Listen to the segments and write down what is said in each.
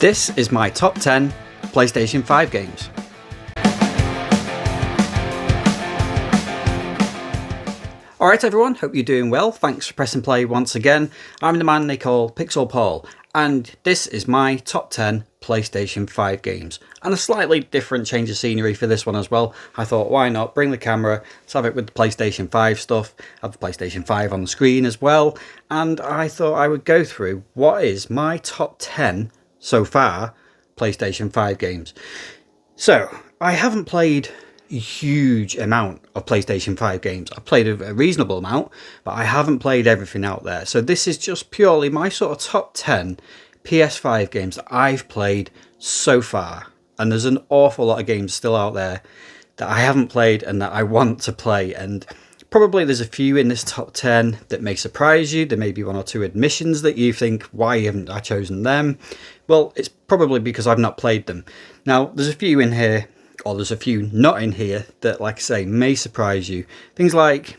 This is my top 10 PlayStation 5 games. Alright everyone, hope you're doing well. Thanks for pressing play once again. I'm the man they call Pixel Paul, and this is my top 10 PlayStation 5 games. And a slightly different change of scenery for this one as well. I thought, why not bring the camera, let's have it with the PlayStation 5 stuff, have the PlayStation 5 on the screen as well. And I thought I would go through what is my top 10 so far PlayStation 5 games. So, I haven't played a huge amount of PlayStation 5 games. I've played a reasonable amount, but I haven't played everything out there. So this is just purely my sort of top 10 PS5 games that I've played so far. And there's an awful lot of games still out there that I haven't played and that I want to play. And probably there's a few in this top 10 that may surprise you. There may be one or two admissions that you think, why haven't I chosen them? Well, it's probably because I've not played them. Now, there's a few in here, or there's a few not in here, that, like I say, may surprise you. Things like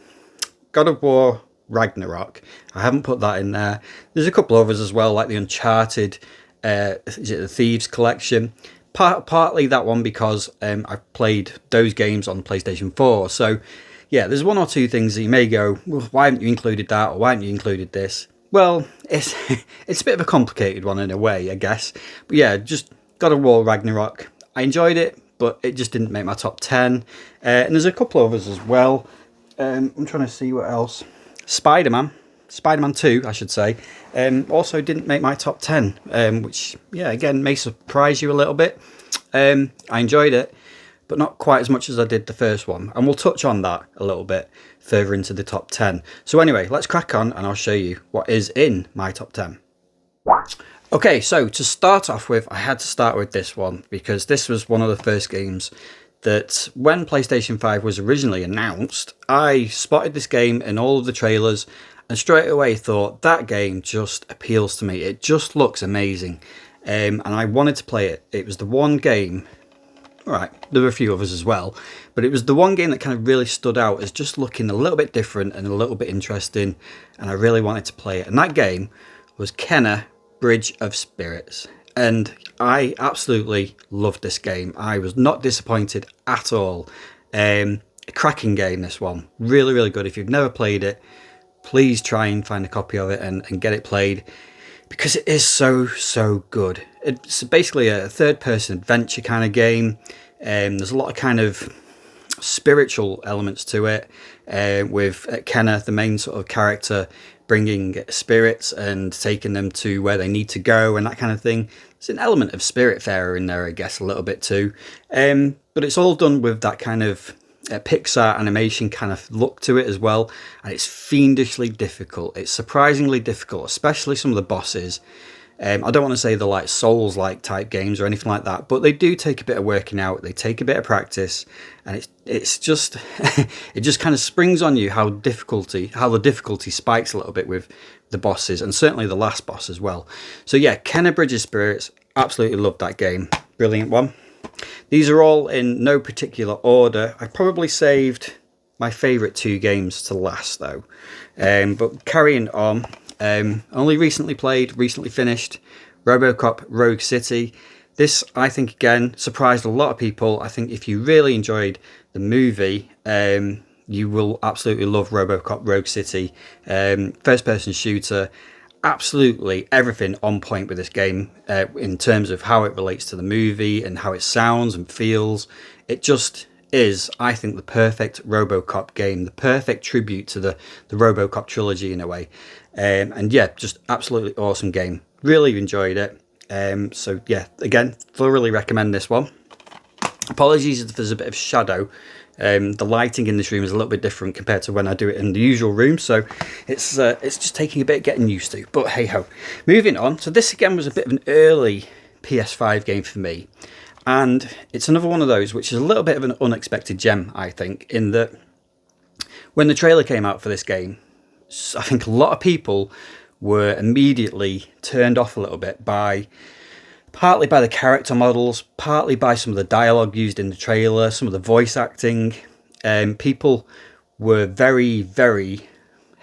God of War Ragnarok. I haven't put that in there. There's a couple others as well, like the Uncharted, is it the Thieves Collection? Partly that one because I've played those games on PlayStation 4. So, yeah, there's one or two things that you may go, well, why haven't you included that, or why haven't you included this? Well, it's a bit of a complicated one in a way, I guess. But yeah, just God of War Ragnarok. I enjoyed it, but it just didn't make my top 10. And there's a couple of others as well. I'm trying to see what else. Spider-Man 2, I should say, also didn't make my top 10, which, yeah, again, may surprise you a little bit. I enjoyed it, but not quite as much as I did the first one. And we'll touch on that a little bit further into the top 10. So anyway, let's crack on and I'll show you what is in my top 10. Okay, so to start off with, I had to start with this one because this was one of the first games that when PlayStation 5 was originally announced, I spotted this game in all of the trailers and straight away thought that game just appeals to me. It just looks amazing, and I wanted to play it. It was the one game, alright, there were a few others as well, but it was the one game that kind of really stood out as just looking a little bit different and a little bit interesting, and I really wanted to play it. And that game was Kena Bridge of Spirits, and I absolutely loved this game. I was not disappointed at all. A cracking game, this one. Really, really good. If you've never played it, please try and find a copy of it and get it played, because it is so good. It's basically a third-person adventure kind of game. There's a lot of kind of spiritual elements to it, with Kenneth, the main sort of character, bringing spirits and taking them to where they need to go and that kind of thing. There's an element of Spiritfarer in there, I guess, a little bit too. But it's all done with that kind of Pixar animation kind of look to it as well. And it's fiendishly difficult. It's surprisingly difficult, especially some of the bosses. I don't want to say they're like Souls-like type games or anything like that, but they do take a bit of working out. They take a bit of practice, and it's just it just kind of springs on you how the difficulty spikes a little bit with the bosses, and certainly the last boss as well. So yeah, Kena Bridge of Spirits, absolutely loved that game. Brilliant one. These are all in no particular order. I probably saved my favourite two games to last though. But carrying on. Only recently finished RoboCop Rogue City. This, I think, again, surprised a lot of people. I think if you really enjoyed the movie, you will absolutely love RoboCop Rogue City. First-person shooter, absolutely everything on point with this game in terms of how it relates to the movie and how it sounds and feels. It just is, I think, the perfect RoboCop game, the perfect tribute to the RoboCop trilogy in a way. And yeah, just absolutely awesome game. Really enjoyed it. So yeah, again, thoroughly recommend this one. Apologies if there's a bit of shadow. The lighting in this room is a little bit different compared to when I do it in the usual room, so it's just taking a bit of getting used to. But hey ho. Moving on. So this again was a bit of an early PS5 game for me. And it's another one of those which is a little bit of an unexpected gem, I think, in that when the trailer came out for this game, I think a lot of people were immediately turned off a little bit partly by the character models, partly by some of the dialogue used in the trailer, some of the voice acting. People were very, very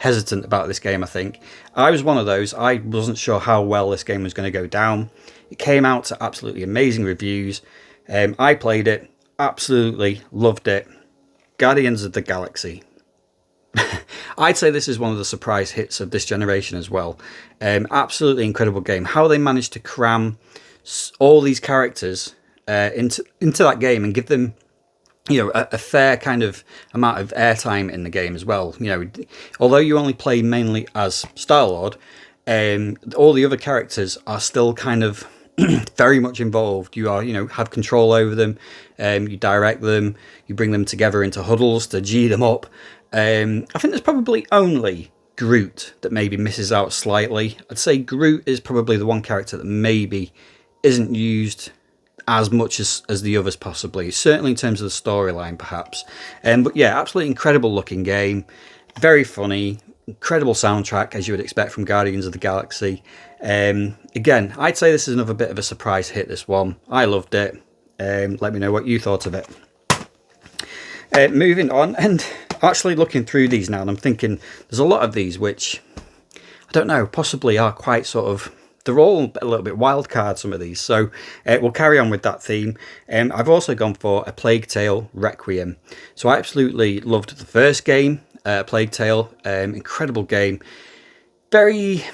hesitant about this game, I think. I was one of those. I wasn't sure how well this game was going to go down. It came out to absolutely amazing reviews. I played it, absolutely loved it. Guardians of the Galaxy. I'd say this is one of the surprise hits of this generation as well. Absolutely incredible game. How they managed to cram all these characters into that game and give them, you know, a fair kind of amount of airtime in the game as well. You know, although you only play mainly as Star-Lord, all the other characters are still kind of very much involved. You are, you know, have control over them. You direct them. You bring them together into huddles to G them up. I think there's probably only Groot that maybe misses out slightly. I'd say Groot is probably the one character that maybe isn't used as much as the others possibly. Certainly in terms of the storyline, perhaps. But yeah, absolutely incredible looking game. Very funny. Incredible soundtrack, as you would expect from Guardians of the Galaxy. Again, I'd say this is another bit of a surprise hit, this one. I loved it. Let me know what you thought of it. Moving on, and actually looking through these now, and I'm thinking there's a lot of these which, I don't know, possibly are quite sort of, they're all a little bit wild card, some of these. So we'll carry on with that theme. I've also gone for A Plague Tale Requiem. So I absolutely loved the first game, Plague Tale. Incredible game. Very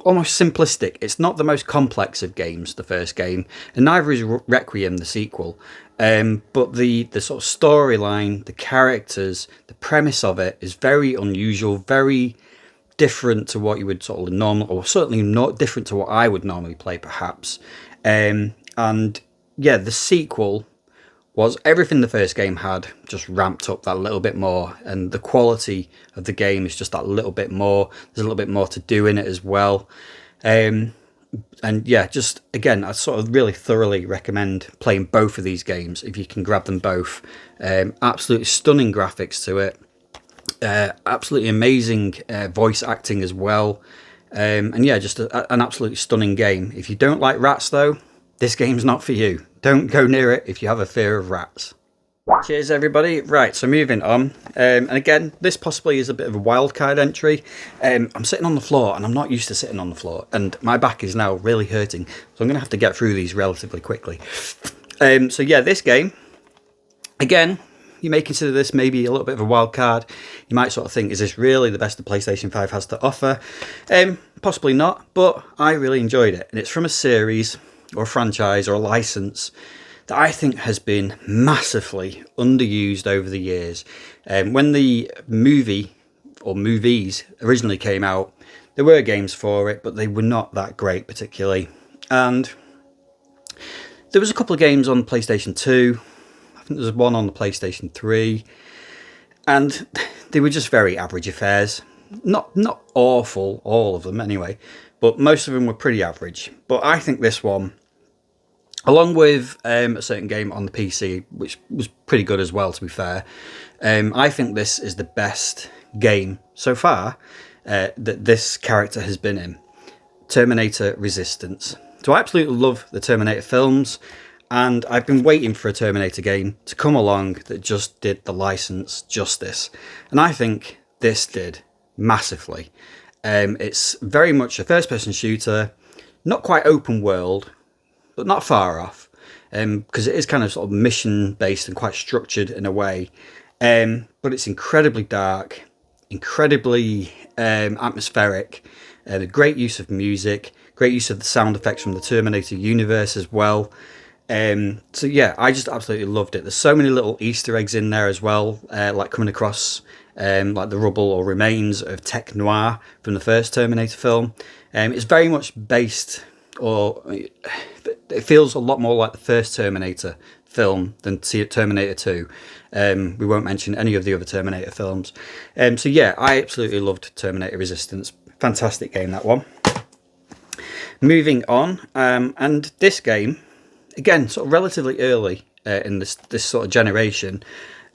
almost simplistic. It's not the most complex of games, the first game, and neither is Requiem, the sequel. But the sort of storyline, the characters, the premise of it is very unusual, very different to what you would sort of normal, or certainly not different to what I would normally play, perhaps. And yeah, the sequel was everything the first game had, just ramped up that little bit more, and the quality of the game is just that little bit more. There's a little bit more to do in it as well. And yeah, just again, I sort of really thoroughly recommend playing both of these games if you can grab them both. Absolutely stunning graphics to it. Absolutely amazing voice acting as well. And yeah, just an absolutely stunning game. If you don't like rats though, this game's not for you. Don't go near it if you have a fear of rats. Cheers everybody. Right, so moving on. And again, this possibly is a bit of a wildcard entry. I'm sitting on the floor and I'm not used to sitting on the floor, and my back is now really hurting, so I'm going to have to get through these relatively quickly. So yeah, this game, again, you may consider this maybe a little bit of a wild card. You might sort of think, is this really the best the PlayStation 5 has to offer? Possibly not, but I really enjoyed it. And it's from a series or a franchise or a license that I think has been massively underused over the years. When the movie or movies originally came out, there were games for it, but they were not that great particularly. And there was a couple of games on PlayStation 2. I think there's one on the PlayStation 3. And they were just very average affairs. Not awful, all of them anyway, but most of them were pretty average. But I think this one, along with a certain game on the PC, which was pretty good as well, to be fair, I think this is the best game so far that this character has been in. Terminator Resistance. So I absolutely love the Terminator films, and I've been waiting for a Terminator game to come along that just did the license justice. And I think this did massively. It's very much a first-person shooter, not quite open world, but not far off, because it is kind of sort of mission-based and quite structured in a way. But it's incredibly dark, incredibly atmospheric, great use of music, great use of the sound effects from the Terminator universe as well. So yeah, I just absolutely loved it. There's so many little Easter eggs in there as well, like coming across like the rubble or remains of tech noir from the first Terminator film. It's very much based, or it feels a lot more like the first Terminator film than Terminator 2. We won't mention any of the other Terminator films. So yeah, I absolutely loved Terminator Resistance. Fantastic game, that one. Moving on, and this game, again, sort of relatively early in this sort of generation,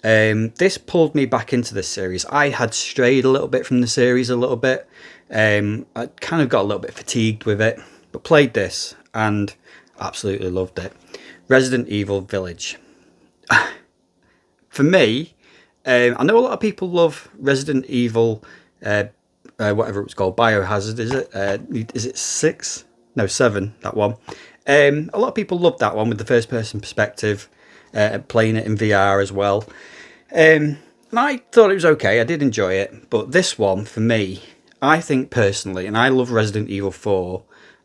this pulled me back into this series. I had strayed a little bit from the series a little bit. I kind of got a little bit fatigued with it, but played this and absolutely loved it. Resident Evil Village. For me, I know a lot of people love Resident Evil, whatever it's called, Biohazard, is it? Is it 6? No, 7, that one. A lot of people loved that one with the first person perspective, playing it in VR as well. And I thought it was okay, I did enjoy it, but this one, for me, I think personally, and I love Resident Evil 4,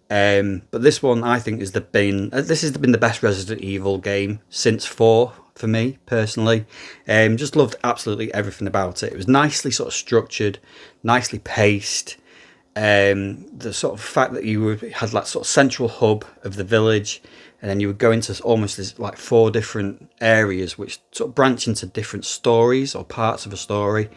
but this one I think has been the best Resident Evil game since 4 for me personally. Just loved absolutely everything about it. It was nicely sort of structured, nicely paced. The sort of fact that had that sort of central hub of the village, and then you would go into almost this, like 4 different areas which sort of branch into different stories or parts of a story.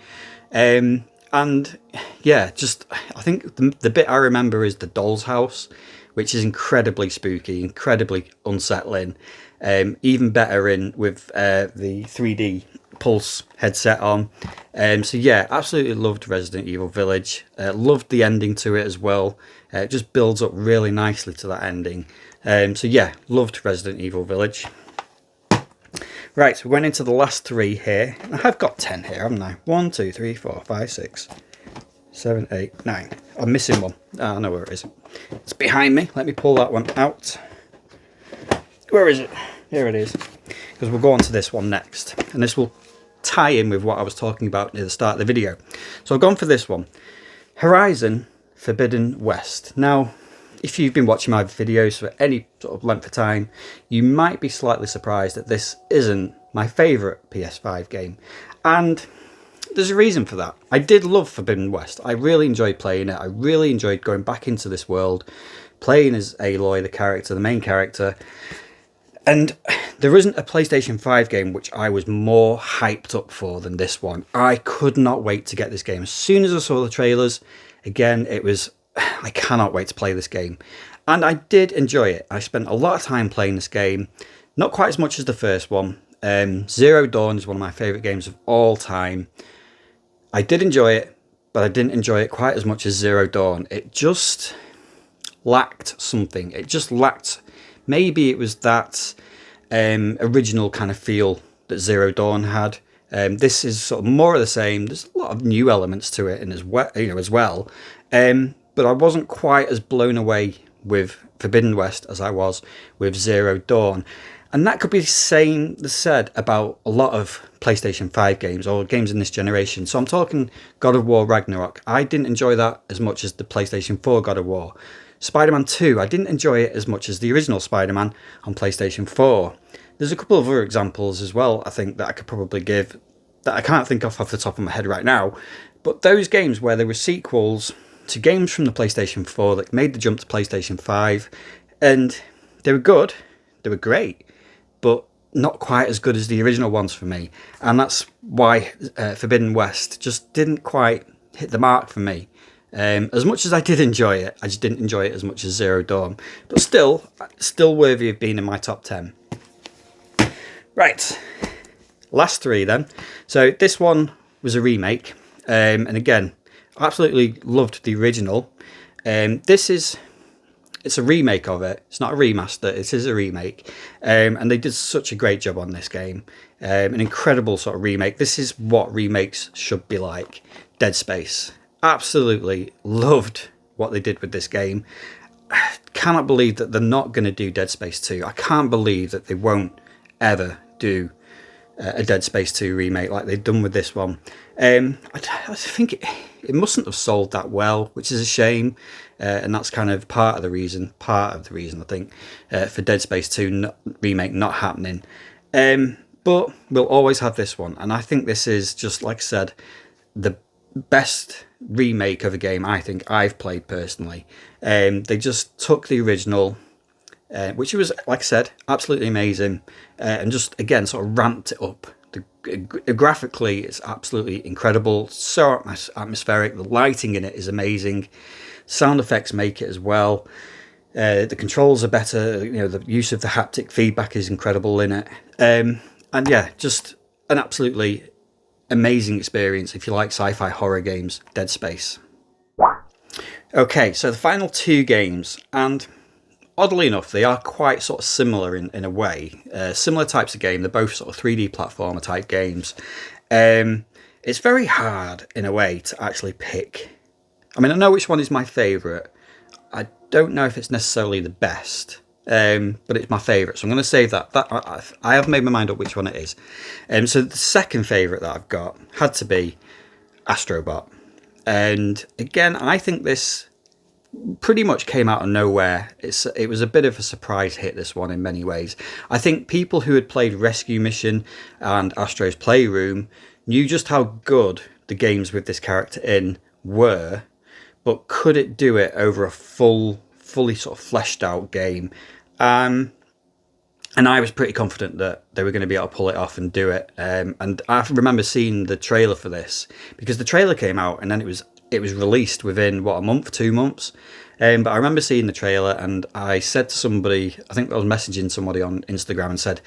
And yeah, just I think the bit I remember is the doll's house, which is incredibly spooky, incredibly unsettling. Even better with the 3D Pulse headset on. So yeah, absolutely loved Resident Evil Village. Loved the ending to it as well. It just builds up really nicely to that ending. So yeah, loved Resident Evil Village. Right, so we went into the last 3 here. I have got 10 here, haven't I? 1, 2, 3, 4, 5, 6, 7, 8, 9. I'm missing one. I know where it is. It's behind me. Let me pull that one out. Where is it? Here it is. Because we'll go on to this one next. And this will tie in with what I was talking about near the start of the video. So I've gone for this one. Horizon Forbidden West. Now, if you've been watching my videos for any sort of length of time, you might be slightly surprised that this isn't my favourite PS5 game. And there's a reason for that. I did love Forbidden West. I really enjoyed playing it. I really enjoyed going back into this world, playing as Aloy, the main character. And there isn't a PlayStation 5 game which I was more hyped up for than this one. I could not wait to get this game. As soon as I saw the trailers, again, I cannot wait to play this game. And I did enjoy it. I spent a lot of time playing this game. Not quite as much as the first one. Zero Dawn is one of my favourite games of all time. I did enjoy it, but I didn't enjoy it quite as much as Zero Dawn. It just lacked something. It just lacked... Maybe it was that original kind of feel that Zero Dawn had. This is sort of more of the same. There's a lot of new elements to it, and as well. But I wasn't quite as blown away with Forbidden West as I was with Zero Dawn. And that could be said about a lot of PlayStation 5 games or games in this generation. So I'm talking God of War Ragnarok. I didn't enjoy that as much as the PlayStation 4 God of War. Spider-Man 2, I didn't enjoy it as much as the original Spider-Man on PlayStation 4. There's a couple of other examples as well, I think, that I could probably give that I can't think of off the top of my head right now. But those games where there were sequels to games from the PlayStation 4 that made the jump to PlayStation 5, and they were good, they were great, but not quite as good as the original ones for me. And that's why Forbidden West just didn't quite hit the mark for me. As much as I did enjoy it, I just didn't enjoy it as much as Zero Dawn. But still worthy of being in my top 10. Right, last 3 then. So this one was a remake. And again, absolutely loved the original. It's a remake of it. It's not a remaster, it is a remake. And they did such a great job on this game. An incredible sort of remake. This is what remakes should be like. Dead Space. Absolutely loved what they did with this game. I cannot believe that they're not going to do Dead Space 2. I can't believe that they won't ever do a Dead Space 2 remake like they've done with this one. I think it mustn't have sold that well, which is a shame. And that's kind of part of the reason I think, for Dead Space 2 remake not happening. But we'll always have this one. And I think this is, just like I said, the best remake of a game I think I've played personally. They just took the original, which was, like I said, absolutely amazing, and just again sort of ramped it up. Graphically, it's absolutely incredible, so atmospheric. The lighting in it is amazing. Sound effects make it as well. The controls are better. The use of the haptic feedback is incredible in it. And yeah, just an absolutely amazing experience if you like sci-fi horror games. Dead Space. Okay, so the final 2 games, and oddly enough, they are quite sort of similar in a way. Similar types of game. They're both sort of 3D platformer type games. It's very hard in a way to actually pick. I mean, I know which one is my favourite. I don't know if it's necessarily the best. but it's my favourite, so I'm going to save that. I have made my mind up which one it is. So the second favourite that I've got had to be Astrobot. And again, I think this pretty much came out of nowhere. It was a bit of a surprise hit, this one, in many ways. I think people who had played Rescue Mission and Astro's Playroom knew just how good the games with this character in were, but could it do it over a fully sort of fleshed out game? And I was pretty confident that they were going to be able to pull it off and do it. And I remember seeing the trailer for this, because the trailer came out and then it was released within, a month, 2 months. But I remember seeing the trailer and I said to somebody, I think I was messaging somebody on Instagram, and said,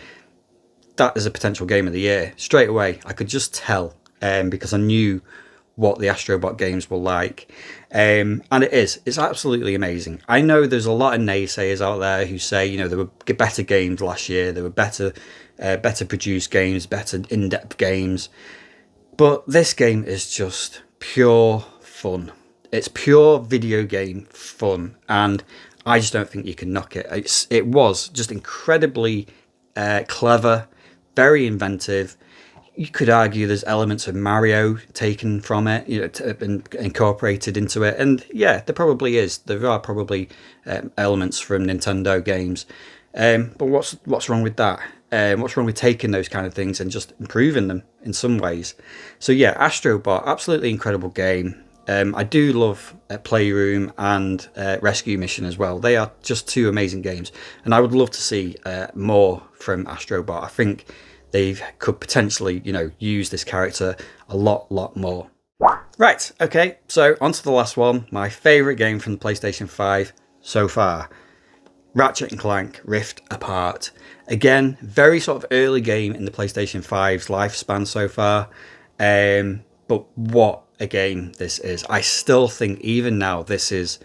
that is a potential game of the year. Straight away, I could just tell, because I knew what the Astrobot games were like. And it's absolutely amazing. I know there's a lot of naysayers out there who say, there were better games last year, there were better produced games, better in-depth games. But this game is just pure fun. It's pure video game fun, and I just don't think you can knock it. It was just incredibly clever, very inventive. You could argue there's elements of Mario taken from it, and incorporated into it. And yeah, there probably is. There are probably elements from Nintendo games. But what's wrong with that? What's wrong with taking those kind of things and just improving them in some ways? So yeah, Astrobot, absolutely incredible game. I do love Playroom and Rescue Mission as well. They are just two amazing games, and I would love to see more from Astrobot. I think they could potentially, use this character a lot more. Right, okay, so on to the last one. My favourite game from the PlayStation 5 so far. Ratchet & Clank Rift Apart. Again, very sort of early game in the PlayStation 5's lifespan so far. But what a game this is. I still think, even now, this is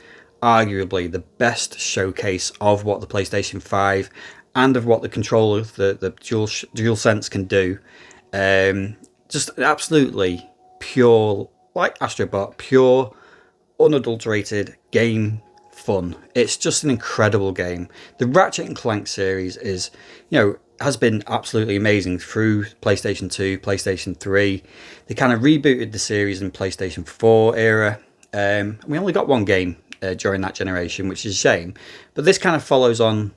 arguably the best showcase of what the PlayStation 5 and of what the controller, the DualSense can do. Just absolutely pure, like Astrobot, pure, unadulterated game fun. It's just an incredible game. The Ratchet and Clank series is, has been absolutely amazing through PlayStation 2, PlayStation 3. They kind of rebooted the series in PlayStation 4 era. We only got one game during that generation, which is a shame. But this kind of follows on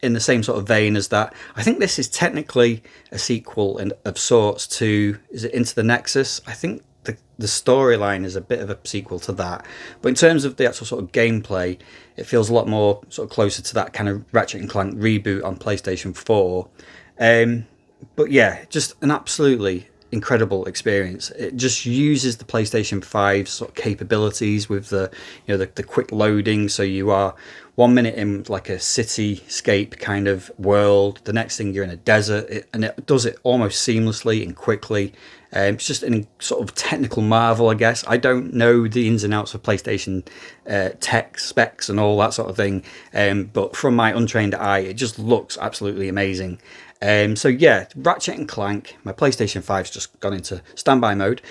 in the same sort of vein as that. I think this is technically a sequel of sorts to, is it Into the Nexus? I think the storyline is a bit of a sequel to that. But in terms of the actual sort of gameplay, it feels a lot more sort of closer to that kind of Ratchet and Clank reboot on PlayStation 4. But yeah, just an absolutely incredible experience. It just uses the PlayStation 5 sort of capabilities with the quick loading. So you are 1 minute in like a cityscape kind of world, the next thing you're in a desert, and it does it almost seamlessly and quickly. It's just a sort of technical marvel, I guess. I don't know the ins and outs of PlayStation tech specs and all that sort of thing, but from my untrained eye, it just looks absolutely amazing. So yeah, Ratchet and Clank, my PlayStation 5's just gone into standby mode.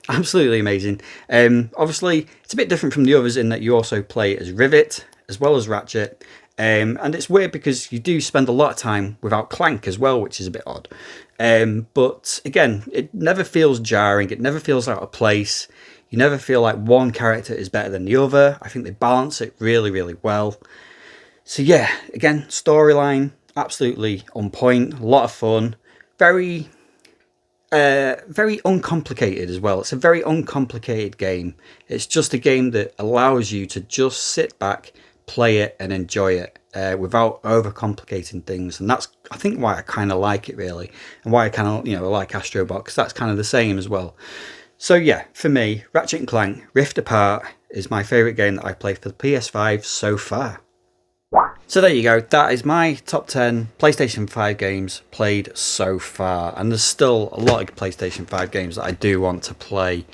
Absolutely amazing. Obviously, it's a bit different from the others in that you also play as Rivet as well as Ratchet. And it's weird because you do spend a lot of time without Clank as well, which is a bit odd. But again, it never feels jarring. It never feels out of place. You never feel like one character is better than the other. I think they balance it really, really well. So yeah, again, storyline, absolutely on point. A lot of fun. Very uncomplicated as well. It's a very uncomplicated game. It's just a game that allows you to just sit back, play it and enjoy it without overcomplicating things. And that's, I think, why I kind of like it, really, and why I kind of like Astrobot, because that's kind of the same as well. So yeah, for me, Ratchet and Clank Rift Apart is my favourite game that I've played for the PS5 so far. So there you go, that is my top 10 PlayStation 5 games played so far, and there's still a lot of PlayStation 5 games that I do want to play.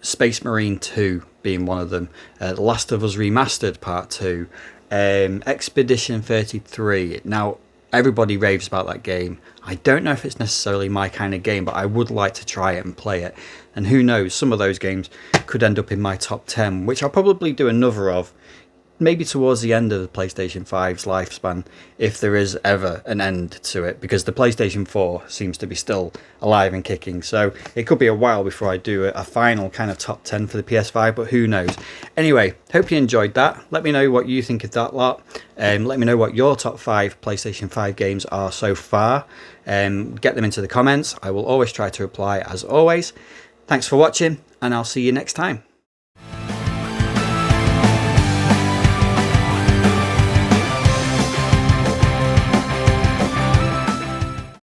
Space Marine 2 being one of them, The Last of Us Remastered Part 2, Expedition 33. Now, everybody raves about that game. I don't know if it's necessarily my kind of game, but I would like to try it and play it. And who knows, some of those games could end up in my top 10, which I'll probably do another of maybe towards the end of the PlayStation 5's lifespan, if there is ever an end to it, because the PlayStation 4 seems to be still alive and kicking. So it could be a while before I do a final kind of top 10 for the PS5, but who knows. Anyway, hope you enjoyed that. Let me know what you think of that lot. Let me know what your top 5 PlayStation 5 games are so far. Get them into the comments. I will always try to reply as always. Thanks for watching, and I'll see you next time.